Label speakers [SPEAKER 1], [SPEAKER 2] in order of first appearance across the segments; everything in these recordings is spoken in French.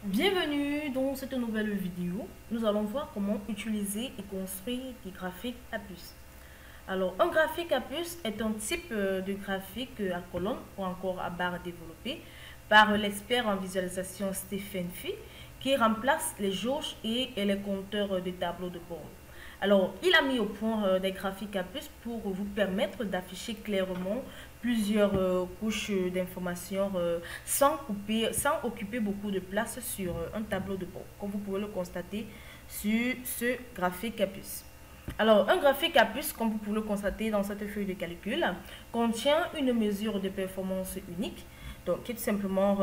[SPEAKER 1] Bienvenue dans cette nouvelle vidéo. Nous allons voir comment utiliser et construire des graphiques à puce. Alors, un graphique à puce est un type de graphique à colonne ou encore à barre développé par l'expert en visualisation Stephen Fee qui remplace les jauges et les compteurs de tableau de bord. Alors, il a mis au point des graphiques à puce pour vous permettre d'afficher clairement plusieurs couches d'informations sans occuper beaucoup de place sur un tableau de bord, comme vous pouvez le constater sur ce graphique à puce. Alors, un graphique à puce, comme vous pouvez le constater dans cette feuille de calcul, contient une mesure de performance unique, donc qui est tout simplement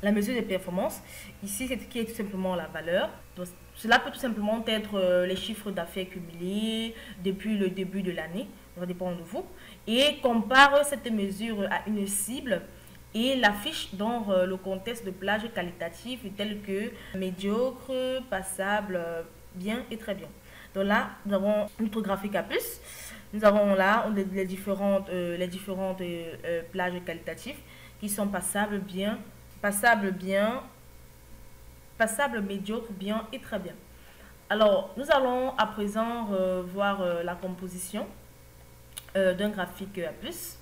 [SPEAKER 1] la mesure de performance. Ici, c'est qui est tout simplement la valeur. Donc, cela peut tout simplement être les chiffres d'affaires cumulés depuis le début de l'année, ça dépend de vous, et compare cette mesure à une cible et l'affiche dans le contexte de plages qualitatives telles que médiocre, passable, bien et très bien. Donc là, nous avons notre graphique à plus. Nous avons là les différentes plages qualitatives qui sont passables, bien, passable, médiocre, bien et très bien. Alors, nous allons à présent voir la composition d'un graphique à plus.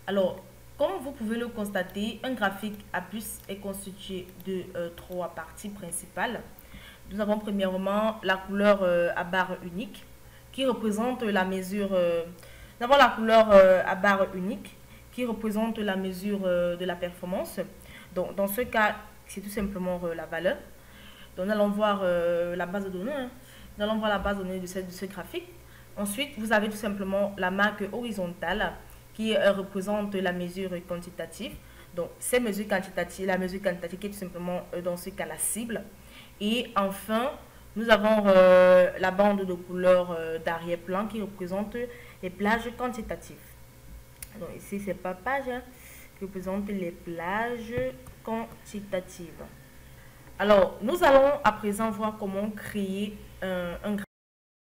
[SPEAKER 1] Alors, comme vous pouvez le constater, un graphique à plus est constitué de trois parties principales. Nous avons premièrement la couleur à barre unique qui représente la mesure. Nous avons la couleur à barre unique qui représente la mesure de la performance. Donc, dans ce cas, c'est tout simplement la valeur. Donc, nous allons voir la base de données. Hein. Nous allons voir la base de données de ce graphique. Ensuite, vous avez tout simplement la marque horizontale qui représente la mesure quantitative. Donc, ces mesures quantitatives, la mesure quantitative qui est tout simplement dans ce cas la cible. Et enfin, nous avons la bande de couleur d'arrière-plan qui représente les plages quantitatives. Donc, ici, c'est pas page hein, qui représente les plages quantitatives. Alors, nous allons à présent voir comment créer un graphique.